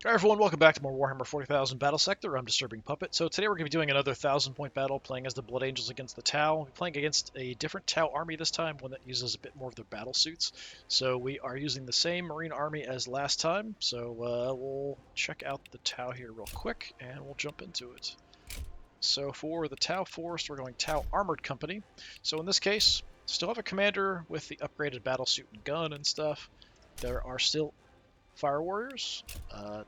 Alright everyone, welcome back to more Warhammer 40,000 Battlesector. I'm DisturbingPuppet. So today we're going to be doing another 1,000-point battle, playing as the Blood Angels against the Tau. We're playing against a different Tau army this time, one that uses a bit more of their battle suits. So we are using the same Marine army as last time, so we'll check out the Tau here real quick, and we'll jump into it. So for the Tau Force, we're going Tau Armored Company. So in this case, still have a commander with the upgraded battle suit and gun and stuff. There are still Fire Warriors,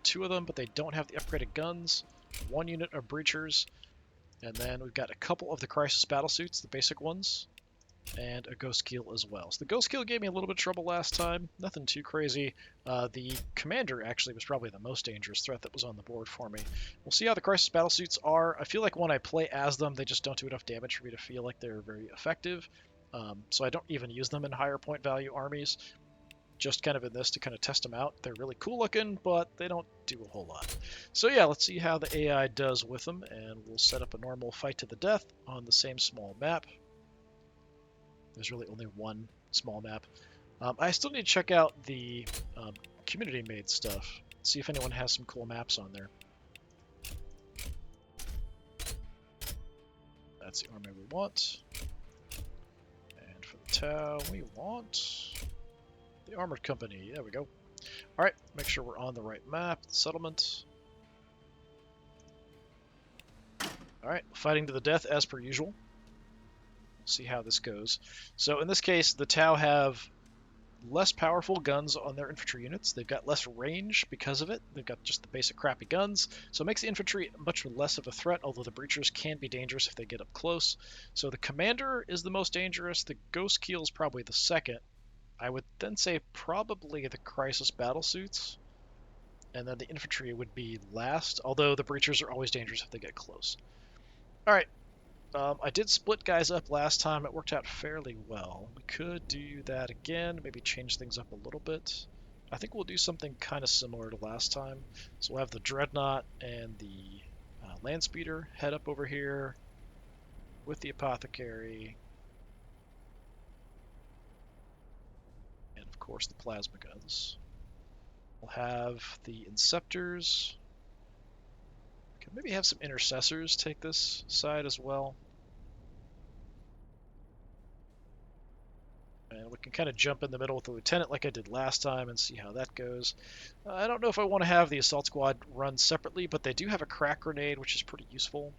two of them, but they don't have the upgraded guns, one unit of Breachers, and then we've got a couple of the Crisis Battlesuits, the basic ones, and a Ghost Keel as well. So the Ghost Keel gave me a little bit of trouble last time, nothing too crazy. The Commander actually was probably the most dangerous threat that was on the board for me. We'll see how the Crisis Battlesuits are. I feel like when I play as them, they just don't do enough damage for me to feel like they're very effective, so I don't even use them in higher point value armies. Just kind of in this to kind of test them out. They're really cool looking, but they don't do a whole lot. So yeah, let's see how the AI does with them, and we'll set up a normal fight to the death on the same small map. There's really only one small map. I still need to check out the community-made stuff, see if anyone has some cool maps on there. That's the army we want. And for the Tau, we want the Armored Company. There we go. Alright, make sure we're on the right map. Settlement. Alright, fighting to the death as per usual. We'll see how this goes. So in this case, the Tau have less powerful guns on their infantry units. They've got less range because of it. They've got just the basic crappy guns. So it makes the infantry much less of a threat, although the Breachers can be dangerous if they get up close. So the Commander is the most dangerous. The Ghost Keel is probably the second. I would then say probably the Crisis Battlesuits, and then the infantry would be last, although the Breachers are always dangerous if they get close. Alright, I did split guys up last time. It worked out fairly well. We could do that again, maybe change things up a little bit. I think we'll do something kind of similar to last time. So we'll have the Dreadnought and the Landspeeder head up over here with the Apothecary. Of course, the plasma guns. We'll have the Inceptors. We can maybe have some Intercessors take this side as well. And we can kind of jump in the middle with the Lieutenant like I did last time and see how that goes. I don't know if I want to have the Assault Squad run separately, but they do have a Crack Grenade, which is pretty useful.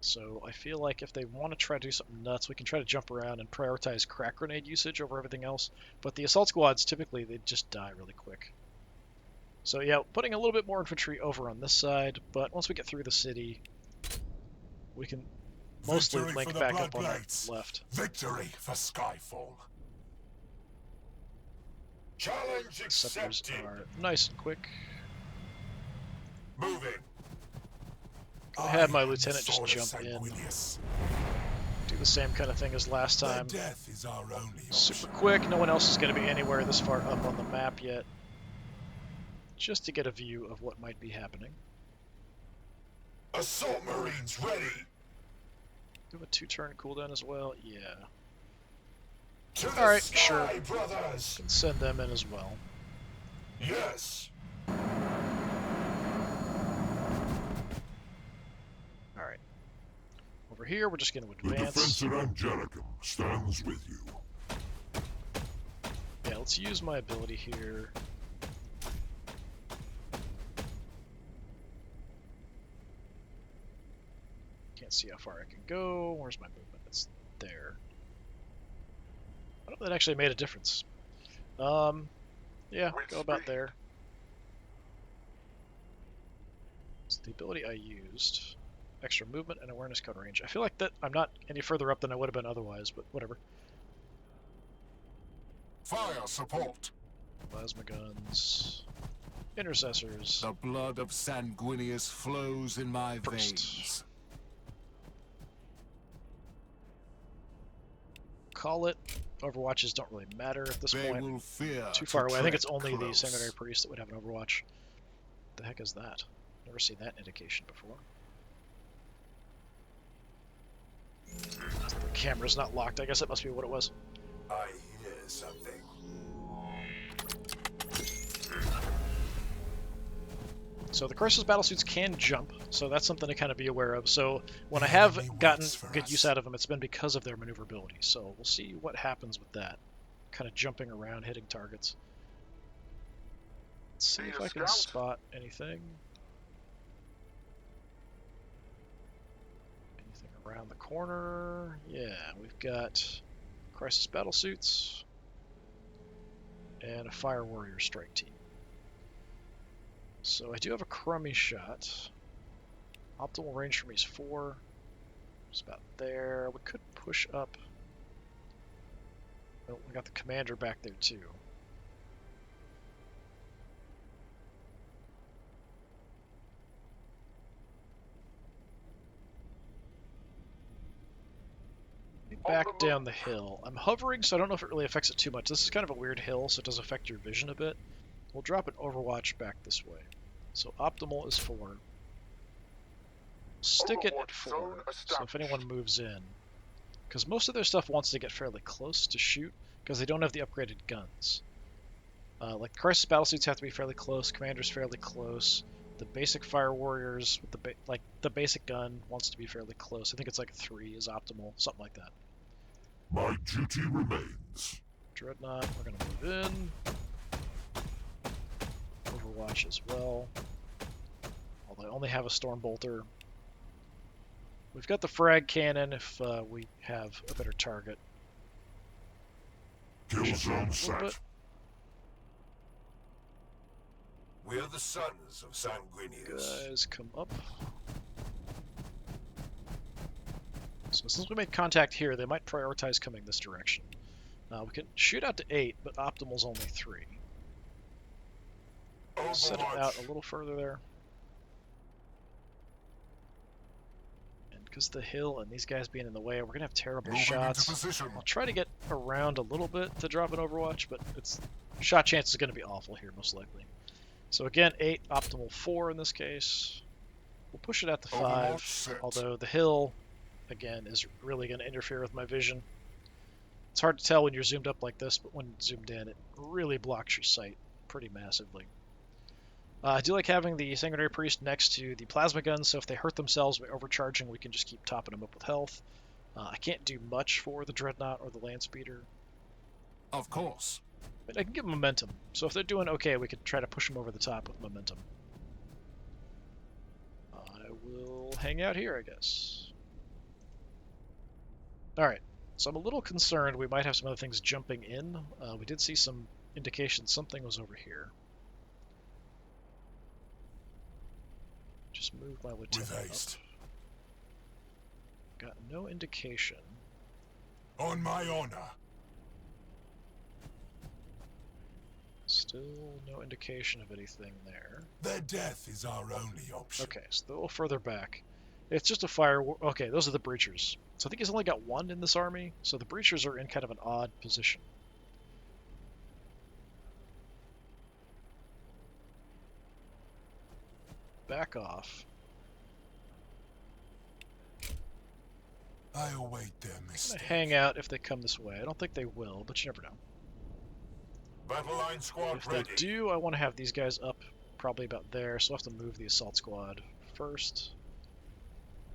So I feel like if they want to try to do something nuts, we can try to jump around and prioritize Crack Grenade usage over everything else. But the Assault Squads, typically, they just die really quick. So yeah, putting a little bit more infantry over on this side, but once we get through the city, we can mostly link back up on the left. Victory for Skyfall. Challenge Scepters accepted. are nice and quick. Moving. I had my lieutenant just jump in, do the same kind of thing as last time. Death is our only Super quick, no one else is going to be anywhere this far up on the map yet. Just to get a view of what might be happening. Assault Marines ready. Do a 2-turn cooldown as well? Yeah. Alright, sure. Brothers. Can send them in as well. Yes. Alright. Over here, we're just going to The advance. defense of Angelicum stands with you. Yeah, let's use my ability here. Can't see how far I can go. Where's my movement? It's there. I don't know if that actually made a difference. Yeah, go about there. So the ability I used, extra movement and awareness cone range. I feel like that I'm not any further up than I would have been otherwise, but whatever. Fire support. Plasma guns, intercessors. The blood of Sanguinius flows in my First. veins. Call it. Overwatches don't really matter at this They point. will fear Too to far away. I think tread it's only close. the Sanguinary Priest that would have an Overwatch. What the heck is that? Never seen that indication before. The camera's not locked. I guess that must be what it was. I hear something. So the Crisis battlesuits can jump, so that's something to kind of be aware of. So when I The have enemy gotten waits for good us. use out of them, it's been because of their maneuverability. So we'll see what happens with that. Kind of jumping around, hitting targets. Let's see Need if a I can scout? spot anything. Anything around the corner? Yeah, we've got Crisis battlesuits and a Fire Warrior strike team. So I do have a crummy shot. Optimal range for me is 4. It's about there. We could push up. Oh, we got the commander back there too. Back down the hill. I'm hovering, so I don't know if it really affects it too much. This is kind of a weird hill, so it does affect your vision a bit. We'll drop an Overwatch back this way. So optimal is 4. Stick it at 4, so if anyone moves in. Because most of their stuff wants to get fairly close to shoot, because they don't have the upgraded guns. Like Crisis battlesuits have to be fairly close, commanders fairly close. The basic fire warriors with the basic gun wants to be fairly close. I think it's like 3 is optimal, something like that. My duty remains. Dreadnought, we're gonna move in. Overwatch as well. Although I only have a storm bolter. We've got the frag cannon if we have a better target. Kill Should zone a little set. bit. We're the sons of Sanguinius. Guys, come up. So since we made contact here, they might prioritize coming this direction. We can shoot out to 8, but optimal's only 3. Set it out a little further there. And because the hill and these guys being in the way, we're going to have terrible Moving shots. into position. I'll try to get around a little bit to drop an Overwatch, but its shot chance is going to be awful here, most likely. So again, 8, optimal 4 in this case. We'll push it out to 5, Overwatch set. although the hill, again, is really going to interfere with my vision. It's hard to tell when you're zoomed up like this, but when zoomed in, it really blocks your sight pretty massively. I do like having the Sanguinary Priest next to the plasma guns, so if they hurt themselves by overcharging, we can just keep topping them up with health. I can't do much for the Dreadnought or the Landspeeder, Of course. but I can give them momentum. So if they're doing okay, we could try to push them over the top with momentum. I will hang out here, I guess. Alright, so I'm a little concerned we might have some other things jumping in. We did see some indications something was over here. Just move my lieutenant With up. haste. Got no indication. On my honor. Still no indication of anything there. Their death is our only option. Okay, so they're a little further back. It's just a fire. Okay, those are the breachers. So I think he's only got 1 in this army. So the breachers are in kind of an odd position. Back off. I await their I'm gonna mistake. hang out if they come this way. I don't think they will, but you never know. Battle line squad If they ready. do, I want to have these guys up probably about there, so I'll have to move the assault squad first.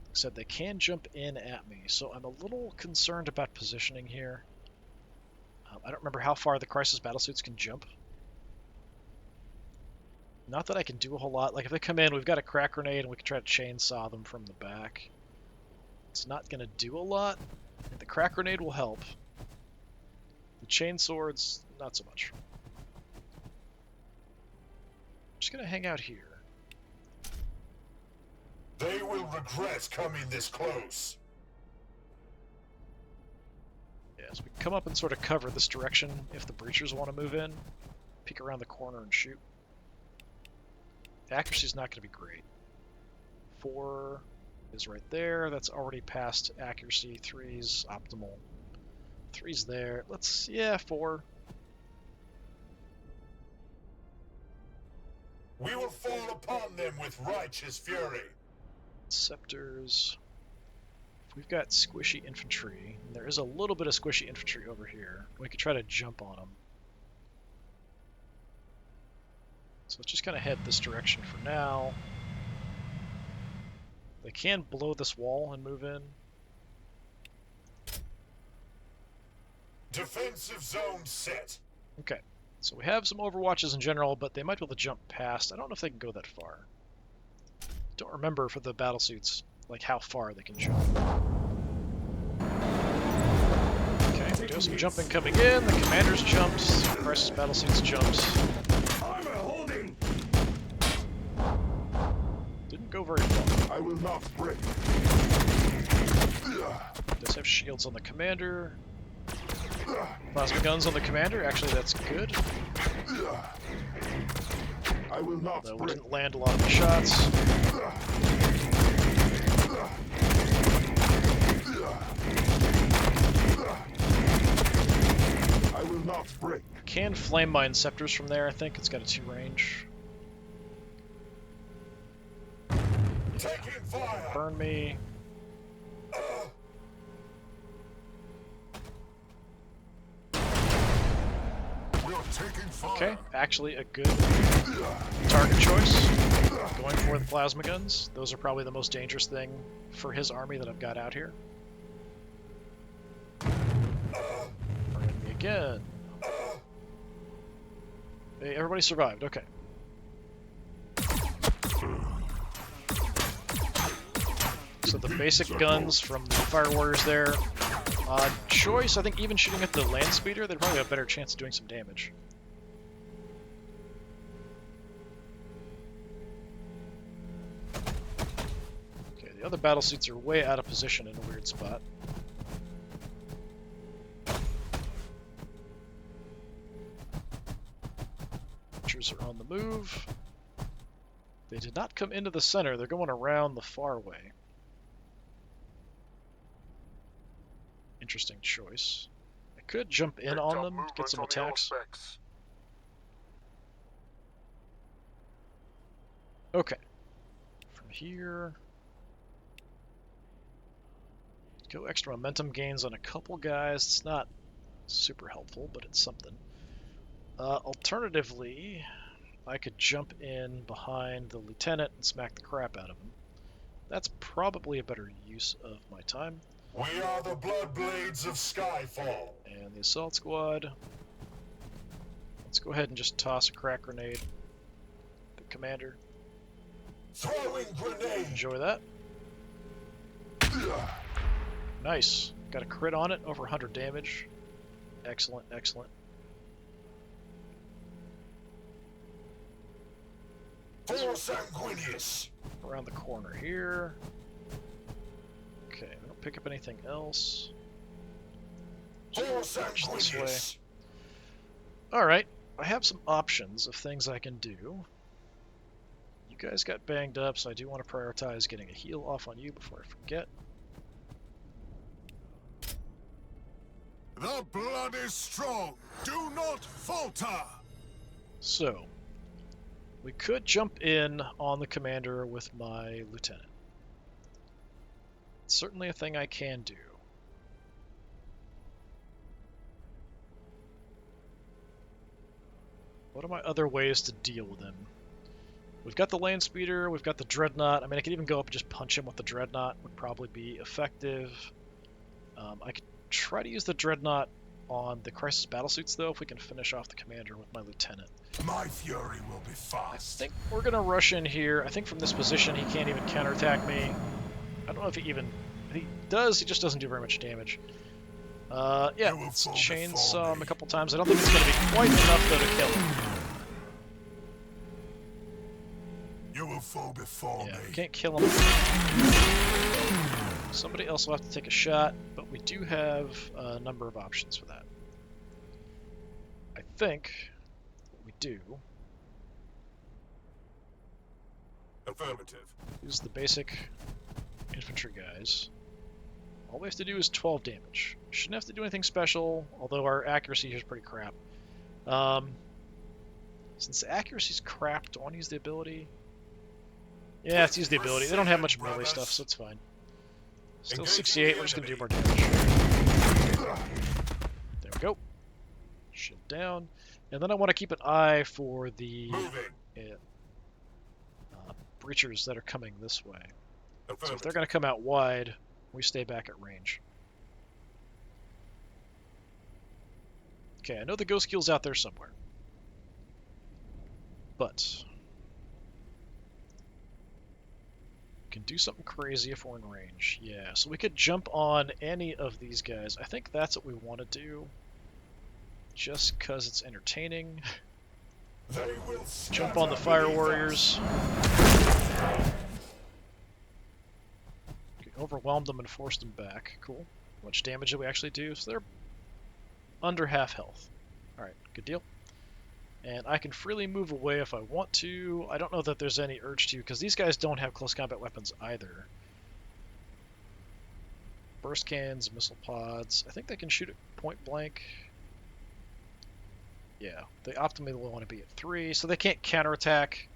Like I said, they can jump in at me, so I'm a little concerned about positioning here. I don't remember how far the Crisis battlesuits can jump. Not that I can do a whole lot. Like, if they come in, we've got a crack grenade, and we can try to chainsaw them from the back. It's not going to do a lot. The crack grenade will help. The chain swords, not so much. I'm just going to hang out here. They will regret coming this close. Yeah, so we can come up and sort of cover this direction if the breachers want to move in. Peek around the corner and shoot. The accuracy's not going to be great. 4 is right there. That's already past accuracy. 3's optimal. 3's there. Yeah, 4. We will fall upon them with righteous fury. Scepters. We've got squishy infantry. And there is a little bit of squishy infantry over here. We could try to jump on them. So let's just kind of head this direction for now. They can blow this wall and move in. Defensive zone set. Okay, so we have some overwatches in general, but they might be able to jump past. I don't know if they can go that far. Don't remember for the battlesuits, like how far they can jump. Okay, we do have some jumping coming in. The commanders jumped. Crisis battlesuits jumped. Armor holding! Didn't go very far. I will not break. Does have shields on the commander. Plasma guns on the commander. Actually, that's good. I will not Though we break. didn't land a lot of the shots. I will not break. Can flame mine scepters from there, I think. It's got a 2 range. Taking fire. Burn me. We are taking fire. Okay, actually a good target choice. Going for the plasma guns. Those are probably the most dangerous thing for his army that I've got out here. Burn me again. Hey, everybody survived. Okay. So the basic guns from the Fire Warriors there. Choice, I think even shooting at the land speeder, they'd probably have a better chance of doing some damage. Okay, the other battlesuits are way out of position in a weird spot. Archers are on the move. They did not come into the center, they're going around the far way. Interesting choice. I could jump in on them, get some attacks. Okay. From here... go extra momentum gains on a couple guys. It's not super helpful, but it's something. Alternatively, I could jump in behind the lieutenant and smack the crap out of him. That's probably a better use of my time. We are the Bloodblades of Skyfall. And the assault squad. Let's go ahead and just toss a crack grenade. The commander. Throwing grenade. Enjoy that. Nice. Got a crit on it, over 100 damage. Excellent, excellent. For Sanguinius. Around the corner here. Okay, I don't pick up anything else. For This way. Sanguinius. Alright, I have some options of things I can do. You guys got banged up, so I do want to prioritize getting a heal off on you before I forget. The blood is strong. Do not falter. So, we could jump in on the commander with my lieutenant. It's certainly a thing I can do. What are my other ways to deal with him? We've got the land speeder, we've got the dreadnought. I mean, I could even go up and just punch him with the dreadnought, would probably be effective. I could try to use the dreadnought on the crisis battlesuits, though, if we can finish off the commander with my lieutenant. My fury will be I fast. think we're gonna rush in here. I think from this position he can't even counterattack me. I don't know if he even... if he does, he just doesn't do very much damage. Yeah, You will let's fall chainsaw before him me. a couple times. I don't think it's gonna be quite enough, though, to kill him. You will fall before Yeah, we me. can't kill him. Somebody else will have to take a shot, but we do have a number of options for that. I think what we do Affirmative. is the basic infantry guys. All we have to do is 12 damage. Shouldn't have to do anything special, although our accuracy here is pretty crap. Since the accuracy's crap, do I want to use the ability? Yeah, let's use the ability. They don't have much melee stuff, so it's fine. Still Engaging 68, the we're just going to do more enemy. damage. There we go. Shield down. And then I want to keep an eye for the Moving. breachers that are coming this way. So if they're Affirmative. going to come out wide, we stay back at range. Okay, I know the ghost keel's out there somewhere. But we can do something crazy if we're in range. Yeah, so we could jump on any of these guys. I think that's what we want to do. Just because it's entertaining. They will Jump on the fire beneath warriors. Okay, overwhelm them and force them back. Cool. How much damage did we actually do? So they're under half health. Alright, good deal. And I can freely move away if I want to. I don't know that there's any urge to, because these guys don't have close combat weapons either. Burst cannons, missile pods. I think they can shoot at point blank. Yeah, they optimally will want to be at 3, so they can't counterattack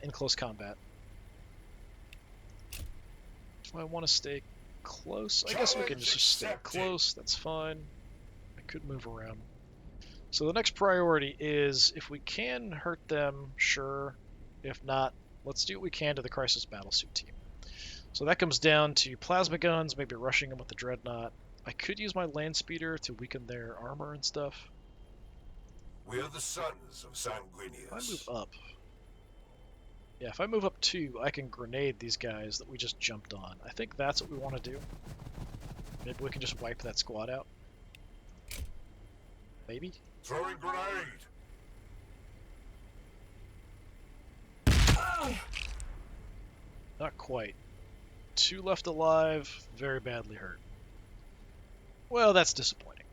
in close combat. Do I want to stay close? I guess we can just stay close, that's fine. I could move around. So the next priority is, if we can hurt them, sure. If not, let's do what we can to the Crisis Battlesuit team. So that comes down to plasma guns, maybe rushing them with the Dreadnought. I could use my land speeder to weaken their armor and stuff. We are the sons of If I Sanguinius. move up... Yeah, if I move up 2, I can grenade these guys that we just jumped on. I think that's what we want to do. Maybe we can just wipe that squad out. Maybe? Throwing grenade. Not quite. 2 left alive, very badly hurt. Well, that's disappointing.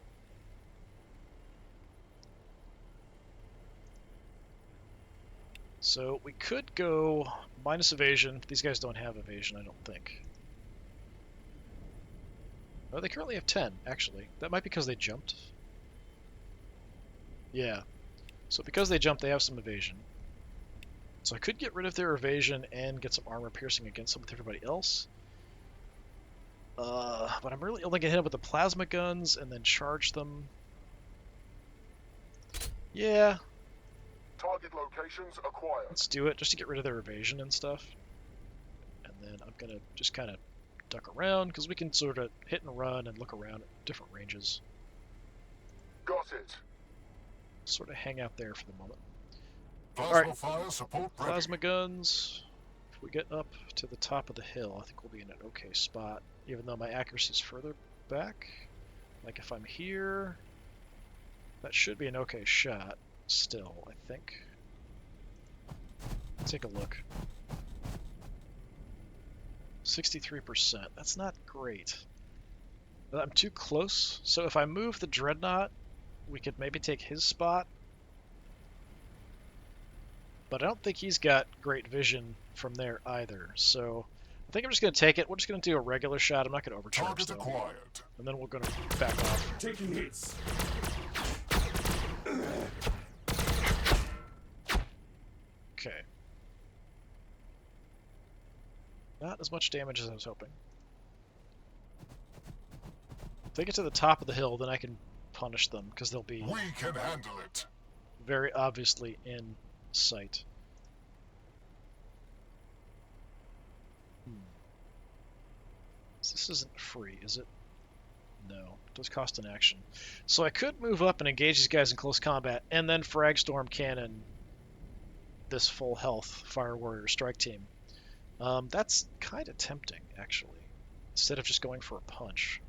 So we could go minus evasion. These guys don't have evasion, I don't think. Oh, they currently have 10, actually. That might be because they jumped. Yeah. So because they jumped, they have some evasion. So I could get rid of their evasion and get some armor piercing against them with everybody else. But I'm really only going to hit them with the plasma guns and then charge them. Yeah, Target locations acquired. let's do it just to get rid of their evasion and stuff. And then I'm going to just kind of duck around, because we can sort of hit and run and look around at different ranges. Got it. Sort of hang out there for the moment. Plasma Alright. fire support ready. Plasma guns. If we get up to the top of the hill, I think we'll be in an okay spot, even though my accuracy is further back. Like if I'm here, that should be an okay shot still, I think. Take a look. 63%. That's not great. But I'm too close, so if I move the Dreadnought, we could maybe take his spot. But I don't think he's got great vision from there either, so I think I'm just going to take it. We're just going to do a regular shot. I'm not going to overcharge Target though. acquired. And then we're going to back off. Taking hits. Okay. Not as much damage as I was hoping. If they get to the top of the hill, then I can punish them, because they'll be We can handle it. very obviously in sight. This isn't free, is it? No. It does cost an action. So I could move up and engage these guys in close combat, and then Fragstorm Cannon this full health Fire Warrior strike team. That's kind of tempting, actually, instead of just going for a punch.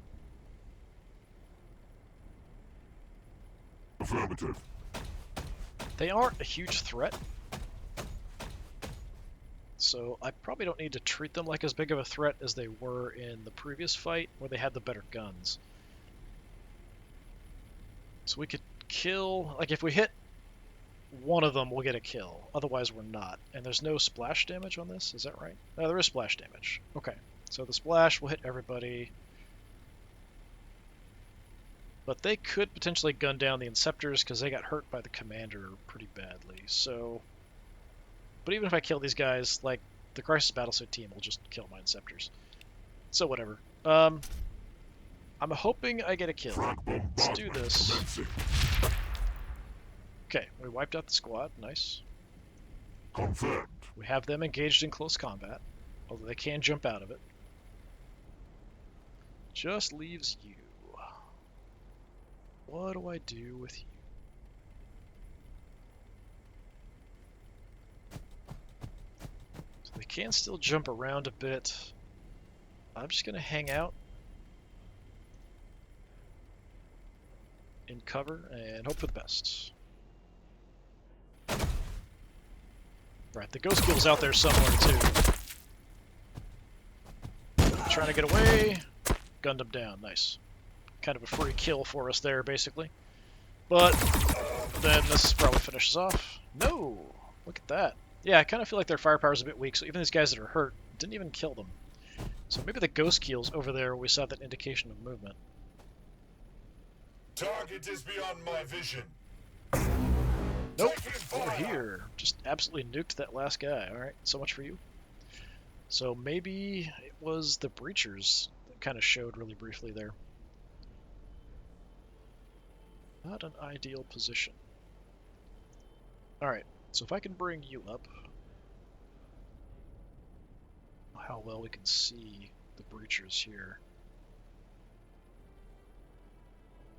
Affirmative. They aren't a huge threat, so I probably don't need to treat them like as big of a threat as they were in the previous fight, where they had the better guns. So we could kill, like if we hit one of them, we'll get a kill, otherwise we're not. And there's no splash damage on this, is that right? No, there is splash damage. Okay, so the splash will hit everybody. But they could potentially gun down the Inceptors, because they got hurt by the commander pretty badly, so... But even if I kill these guys, like, the Crisis Battlesuit team will just kill my Inceptors. So whatever. I'm hoping I get a kill. Frag bomb. Let's do this. Commencing. Okay, we wiped out the squad. Nice. Confirmed. We have them engaged in close combat, although they can jump out of it. Just leaves you. What do I do with you? So they can still jump around a bit. I'm just going to hang out in cover and hope for the best. Right, the Ghost Kill's out there somewhere too. Trying to get away. Gunned him down. Nice. Kind of a free kill for us there, basically. But then this probably finishes off. No! Look at that. Yeah, I kind of feel like their firepower's a bit weak, so even these guys that are hurt didn't even kill them. So maybe the Ghost Keel's over there where we saw that indication of movement. Target is beyond my vision. Nope, over here. Just absolutely nuked that last guy. Alright, so much for you. So maybe it was the Breachers that kind of showed really briefly there. Not an ideal position. Alright, so if I can bring you up, how well we can see the Breachers here.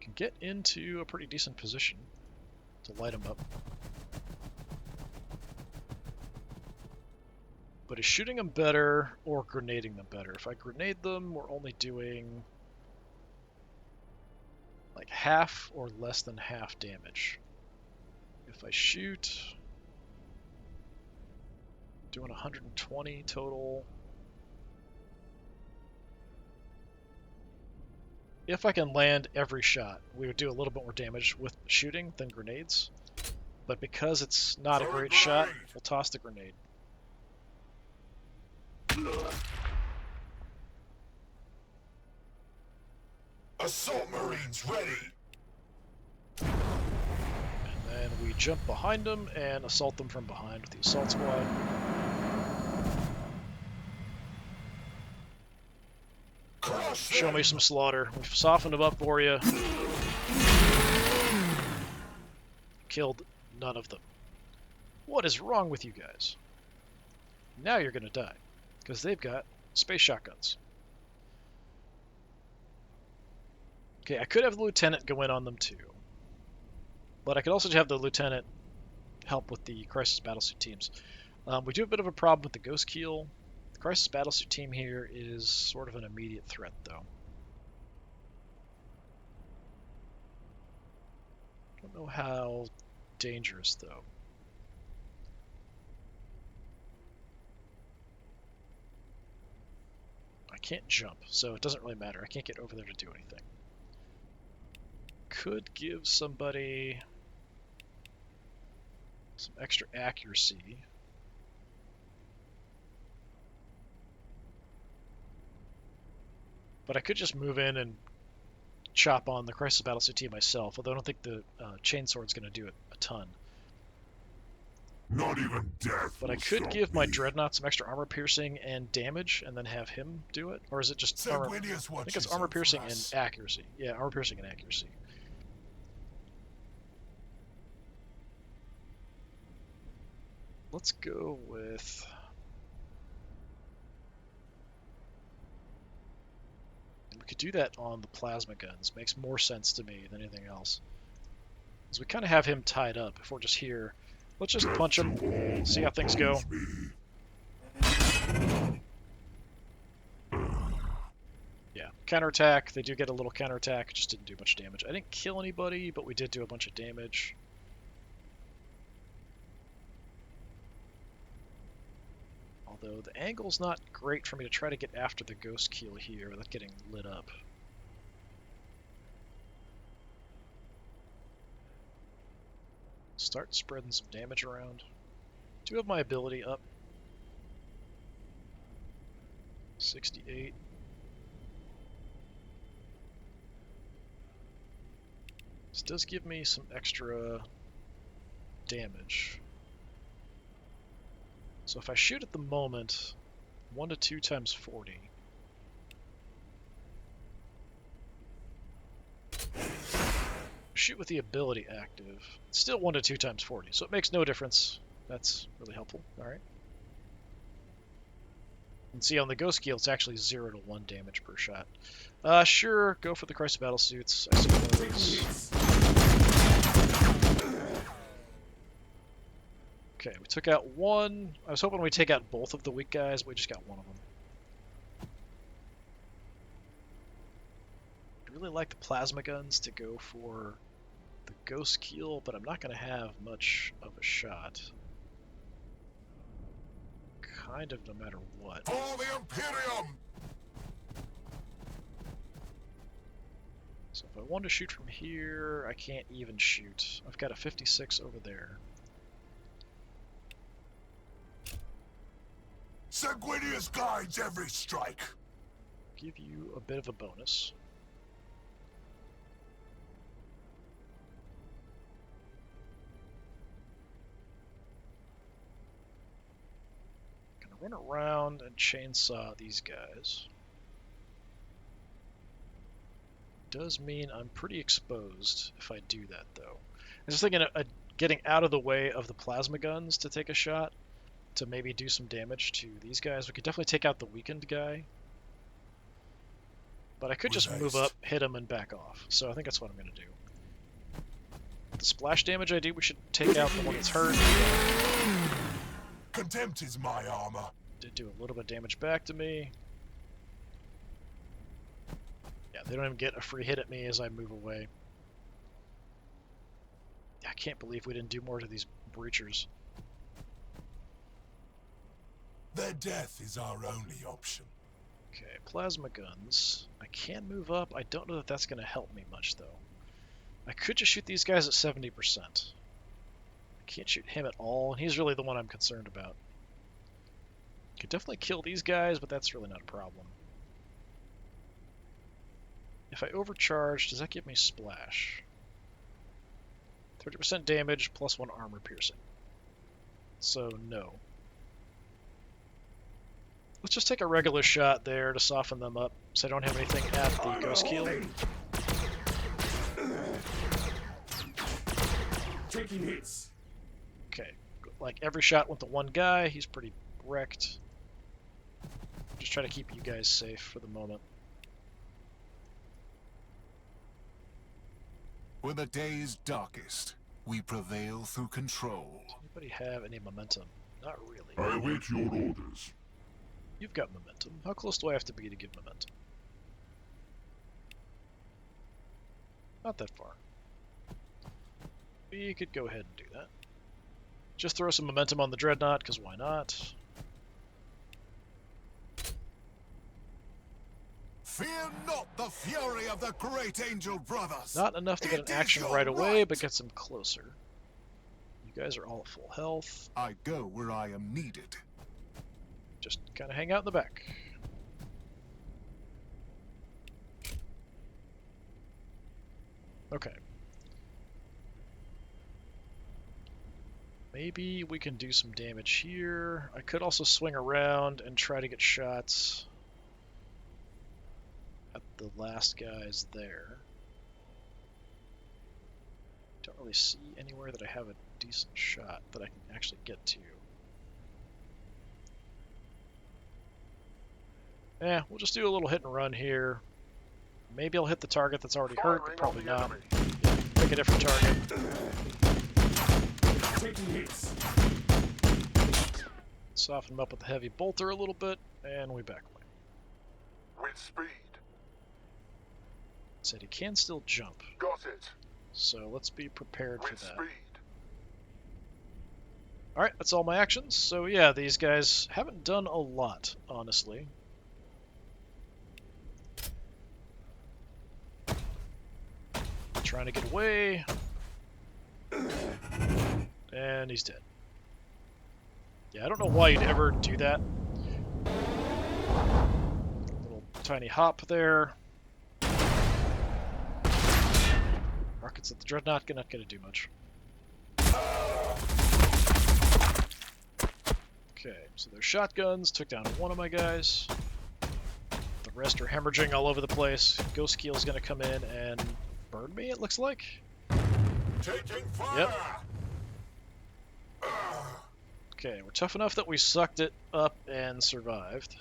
Can get into a pretty decent position to light them up. But is shooting them better or grenading them better? If I grenade them, we're only doing like half or less than half damage. If I shoot, doing 120 total. If I can land every shot, we would do a little bit more damage with shooting than grenades. But because it's not a great shot, we'll toss the grenade. Assault Marines ready. And then we jump behind them and assault them from behind with the assault squad. Show me some slaughter. We've softened them up for you. Killed none of them. What is wrong with you guys? Now you're gonna die, because they've got space shotguns. Okay, I could have the lieutenant go in on them too. But I could also have the lieutenant help with the crisis battlesuit teams. We do have a bit of a problem with the Ghost Keel. The crisis battlesuit team here is sort of an immediate threat, though. Don't know how dangerous, though. I can't jump, so it doesn't really matter. I can't get over there to do anything. Could give somebody some extra accuracy. But I could just move in and chop on the Crisis Battlesuit team myself, although I don't think the chainsword's going to do it a ton. Not even death. But I will could stop give my me. Dreadnought some extra armor piercing and damage, and then have him do it? Or is it just armor? I think it's armor piercing and accuracy. Yeah, armor piercing and accuracy. Let's go with... We could do that on the plasma guns. Makes more sense to me than anything else. Because we kind of have him tied up if we're just here. Let's just punch him, see how things go. Yeah, counterattack. They do get a little counterattack. It just didn't do much damage. I didn't kill anybody, but we did do a bunch of damage. Although the angle's not great for me to try to get after the Ghost Keel here without getting lit up. Start spreading some damage around. Do have my ability up. 68. This does give me some extra damage. So if I shoot at the moment, 1 to 2 times 40. Shoot with the ability active. It's still 1 to 2 times 40, so it makes no difference That's really helpful. Alright. And see, on the Ghost Keel, it's actually 0 to 1 damage per shot. Sure, go for the Christ of Battle suits. I see one of these. Okay, we took out one. I was hoping we'd take out both of the weak guys, but we just got one of them. I really like the plasma guns to go for the Ghost Keel, but I'm not going to have much of a shot. Kind of no matter what. For the Imperium! So if I want to shoot from here, I can't even shoot. I've got a 56 over there. Sanguinius guides every strike. Give you a bit of a bonus. Gonna run around and chainsaw these guys. Does mean I'm pretty exposed if I do that, though. I'm just thinking of getting out of the way of the plasma guns to take a shot, to maybe do some damage to these guys. We could definitely take out the weakened guy. But I could just move up, hit him, and back off. So I think that's what I'm going to do. The splash damage I do, we should take out the one that's hurt. Contempt is my armor. Did do a little bit of damage back to me. Yeah, they don't even get a free hit at me as I move away. I can't believe we didn't do more to these breachers. Their death is our only option. Okay, plasma guns. I can move up. I don't know that that's going to help me much, though. I could just shoot these guys at 70%. I can't shoot him at all, and he's really the one I'm concerned about. Could definitely kill these guys, but that's really not a problem. If I overcharge, does that give me splash? 30% damage plus 1 armor piercing. So, no. Let's just take a regular shot there to soften them up, so I don't have anything at the Ghost Keel. Taking hits. Okay, like every shot went to one guy, he's pretty wrecked. Just try to keep you guys safe for the moment. When the day's darkest, we prevail through control. Does anybody have any momentum? Not really. I await your orders. You've got momentum. How close do I have to be to give momentum? Not that far. We could go ahead and do that. Just throw some momentum on the Dreadnought, because why not? Fear not the fury of the great angel brothers. Not enough to get an action right away, but gets them closer. You guys are all at full health. I go where I am needed. Just kind of hang out in the back. Okay. Maybe we can do some damage here. I could also swing around and try to get shots at the last guys there. Don't really see anywhere that I have a decent shot that I can actually get to. Yeah, we'll just do a little hit and run here. Maybe I'll hit the target that's already hurt, but probably not. Yeah, pick a different target. Taking hits. Soften him up with the heavy bolter a little bit, and we back away. With speed. Said he can still jump, Got it. so let's be prepared for With that. speed. Alright, that's all my actions. So yeah, these guys haven't done a lot, honestly. Trying to get away. And he's dead. Yeah, I don't know why you'd ever do that. Little tiny hop there. Rockets at the Dreadnought, not gonna do much. Okay, so there's shotguns, took down one of my guys. The rest are hemorrhaging all over the place. Ghost Keel's gonna come in and burn me, it looks like. Taking fire! Yep. Okay, we're tough enough that we sucked it up and survived.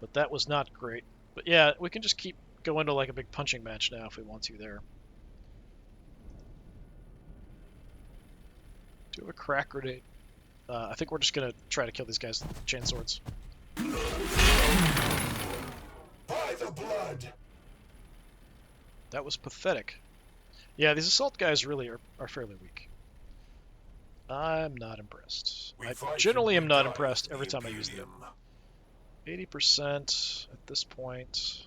But that was not great. But yeah, we can just keep going to like a big punching match now if we want to there. Do we have a crack grenade? I think we're just gonna try to kill these guys with chain swords. By the blood! That was pathetic. Yeah, these assault guys really are fairly weak. I'm not impressed. We I fight generally and am we not die impressed for every the time I use them. Imperium. 80% at this point.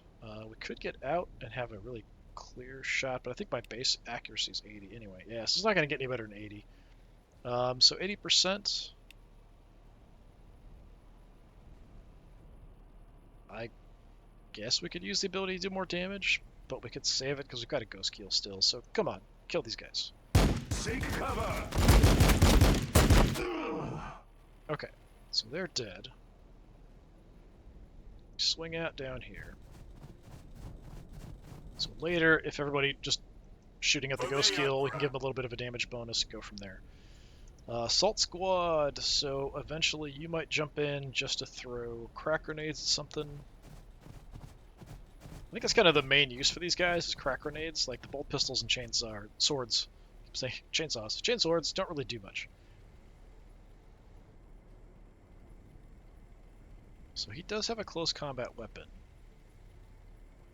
We could get out and have a really clear shot, but I think my base accuracy is 80 anyway. Yeah, so it's not going to get any better than 80. So 80%. I guess we could use the ability to do more damage, but we could save it because we've got a ghost keel still. So come on, kill these guys. Seek cover! Okay, so they're dead. Swing out down here. So later, if everybody just shooting at the ghost keel, we can give them a little bit of a damage bonus and go from there. Assault squad, so eventually you might jump in just to throw crack grenades at something. I think that's kind of the main use for these guys, is crack grenades, like the bolt pistols and swords. Say chainsaws. Chain swords don't really do much. So he does have a close combat weapon.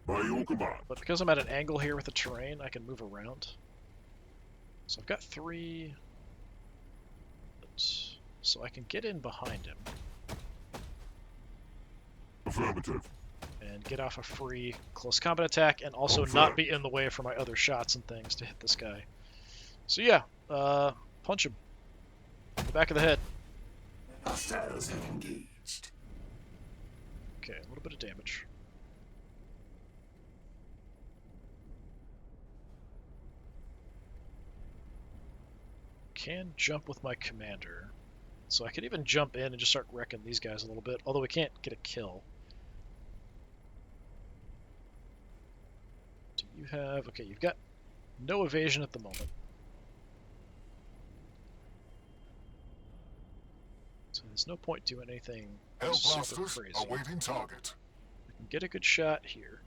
By your command. But because I'm at an angle here with the terrain, I can move around. So I've got 3. So I can get in behind him. Affirmative. And get off a free close combat attack, and also not be in the way for my other shots and things to hit this guy. So yeah, punch him. In the back of the head. Hostiles have engaged. Okay, a little bit of damage. Can jump with my commander. So I could even jump in and just start wrecking these guys a little bit, although we can't get a kill. Do you have... Okay, you've got no evasion at the moment. So there's no point doing anything super Hellblasters crazy. awaiting target. We can get a good shot here.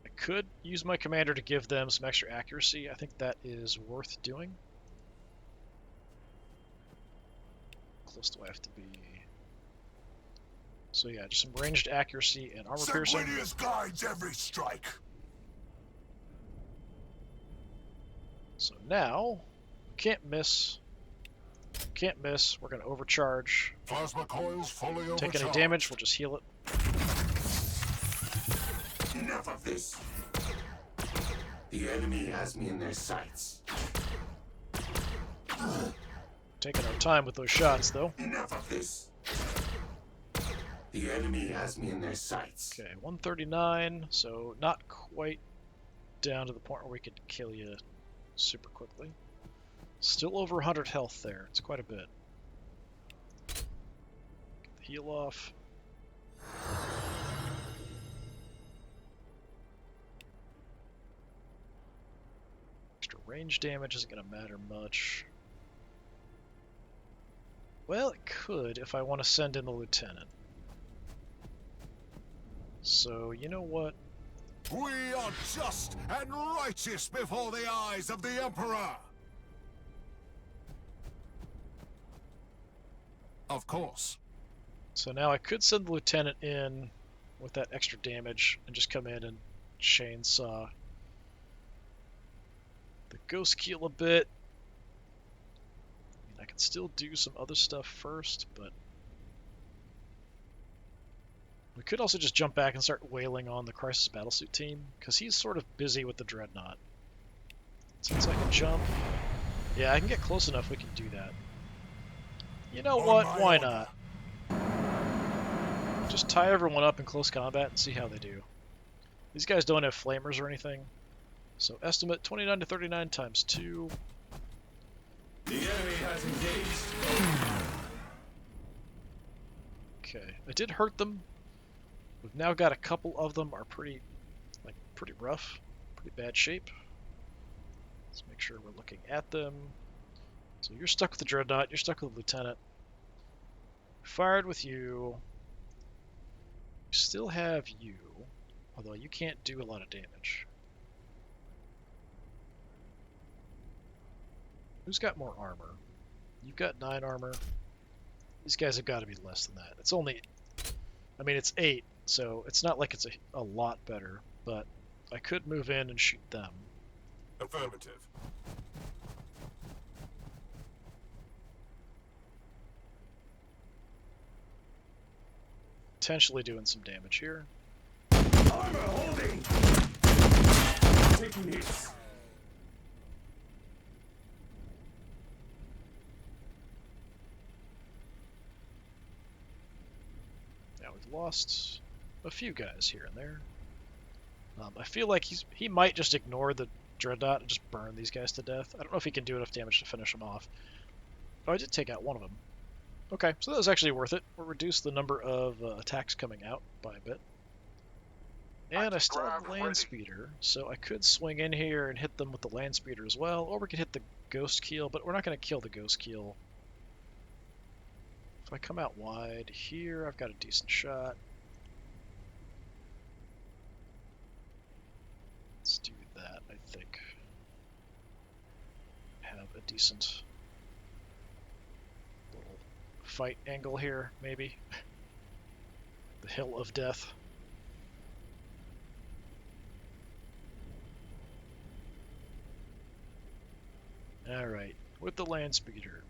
I could use my commander to give them some extra accuracy. I think that is worth doing. How close do I have to be? So yeah, just some ranged accuracy and armor piercing. Sanguinius guides every strike. So now, can't miss. Can't miss. We're going to overcharge. Plasma coils fully overcharged. Take any damage, we'll just heal it. Enough of this. The enemy has me in their sights. Taking our time with those shots, though. Enough of this. The enemy has me in their sights. Okay, 139, so not quite down to the point where we could kill you super quickly. Still over 100 health there. It's quite a bit. Get the heal off. Extra range damage isn't going to matter much. Well, it could if I want to send in the lieutenant. So, you know what? We are just and righteous before the eyes of the Emperor. Of course. So now I could send the lieutenant in with that extra damage and just come in and chainsaw the ghost keel a bit. I mean, I can still do some other stuff first, but we could also just jump back and start wailing on the Crisis Battlesuit team, because he's sort of busy with the Dreadnought. Since I can jump, yeah, I can get close enough, we can do that. You know what? Why not? Just tie everyone up in close combat and see how they do. These guys don't have flamers or anything. So estimate 29 to 39 times 2. The enemy has engaged. Okay, I did hurt them. We've now got a couple of them are pretty rough, pretty bad shape. Let's make sure we're looking at them. So you're stuck with the Dreadnought, you're stuck with the Lieutenant. Fired with you. We still have you, although you can't do a lot of damage. Who's got more armor? You've got 9 armor. These guys have got to be less than that. It's only, I mean, it's 8, so it's not like it's a lot better, but I could move in and shoot them. Affirmative. Potentially doing some damage here. Armor holding! Taking hits. Now we've lost a few guys here and there. I feel like he might just ignore the Dreadnought and just burn these guys to death. I don't know if he can do enough damage to finish them off. Oh, I did take out one of them. Okay, so that was actually worth it. We'll reduce the number of attacks coming out by a bit. And I still have the land speeder, so I could swing in here and hit them with the land speeder as well, or we could hit the ghost keel, but we're not going to kill the ghost keel. If I come out wide here, I've got a decent shot. Let's do that, I think. Have a decent little fight angle here, maybe. The Hill of Death. Alright, with the land speeder.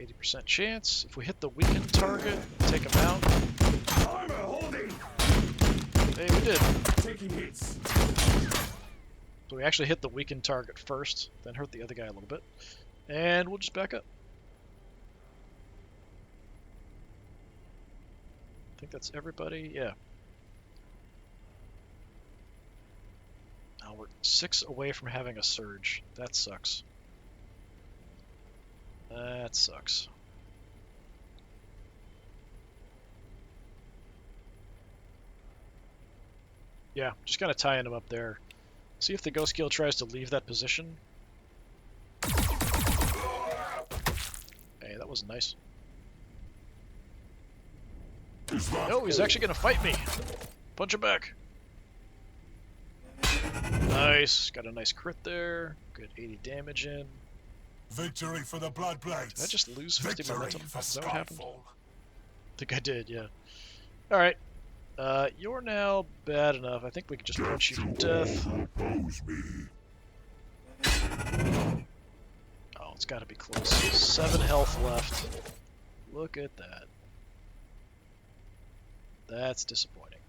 80% chance. If we hit the weakened target, take him out. Armor holding! Hey, we did. Taking hits. So we actually hit the weakened target first, then hurt the other guy a little bit. And we'll just back up. I think that's everybody. Yeah. Now we're 6 away from having a surge. That sucks. That sucks. Yeah, just kind of tying him up there. See if the Ghost Keel tries to leave that position. Hey, that was nice. No, he's actually going to fight me. Punch him back. Nice. Got a nice crit there. Good 80 damage in. Victory for the Bloodblades. Did I just lose 50 Victory momentum? for Is that what happened? Skyfall. I think I did, yeah. Alright. You're now bad enough. I think we can just punch you to death. Oppose me. Oh, it's got to be close. 7 health left. Look at that. That's disappointing.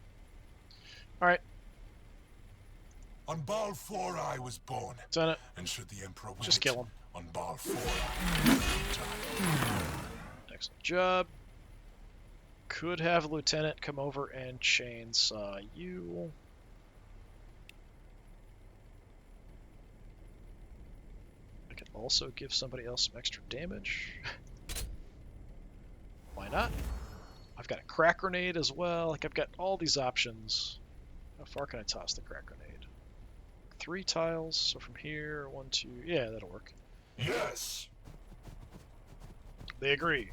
Alright. On Baal 4 I was born. Done it. And should the Emperor will Just kill him. On Baal 4 Excellent job. Could have a lieutenant come over and chainsaw you. I could also give somebody else some extra damage. Why not? I've got a crack grenade as well. Like, I've got all these options. How far can I toss the crack grenade? 3 tiles, so from here, 1, 2, yeah, that'll work. Yes. They agree.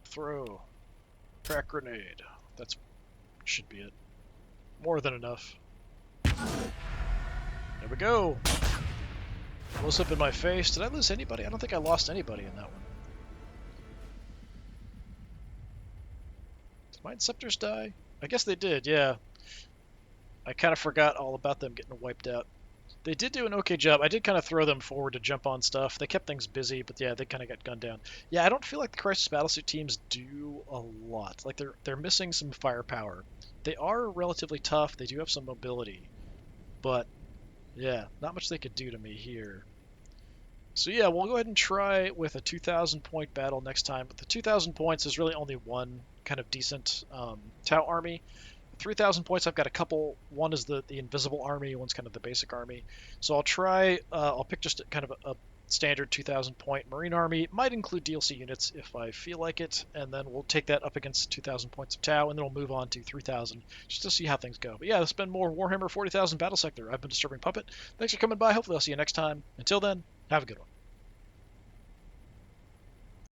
Throw. Crack grenade. That's should be it. More than enough. There we go. Close up in my face. Did I lose anybody? I don't think I lost anybody in that one. Did my Inceptors die? I guess they did, yeah. I kind of forgot all about them getting wiped out. They did do an okay job. I did kind of throw them forward to jump on stuff. They kept things busy, but yeah, they kind of got gunned down. Yeah, I don't feel like the Crisis Battlesuit teams do a lot. Like, they're missing some firepower. They are relatively tough. They do have some mobility. But, yeah, not much they could do to me here. So yeah, we'll go ahead and try with a 2,000 point battle next time. But the 2,000 points is really only one kind of decent Tau army. 3,000 points, I've got a couple. One is the invisible army, one's kind of the basic army. So I'll try, I'll pick just kind of a standard 2,000 point Marine Army. Might include DLC units if I feel like it, and then we'll take that up against 2,000 points of Tau, and then we'll move on to 3,000 just to see how things go. But yeah, this has been more Warhammer 40,000 Battlesector. I've been Disturbing Puppet. Thanks for coming by. Hopefully I'll see you next time. Until then, have a good one.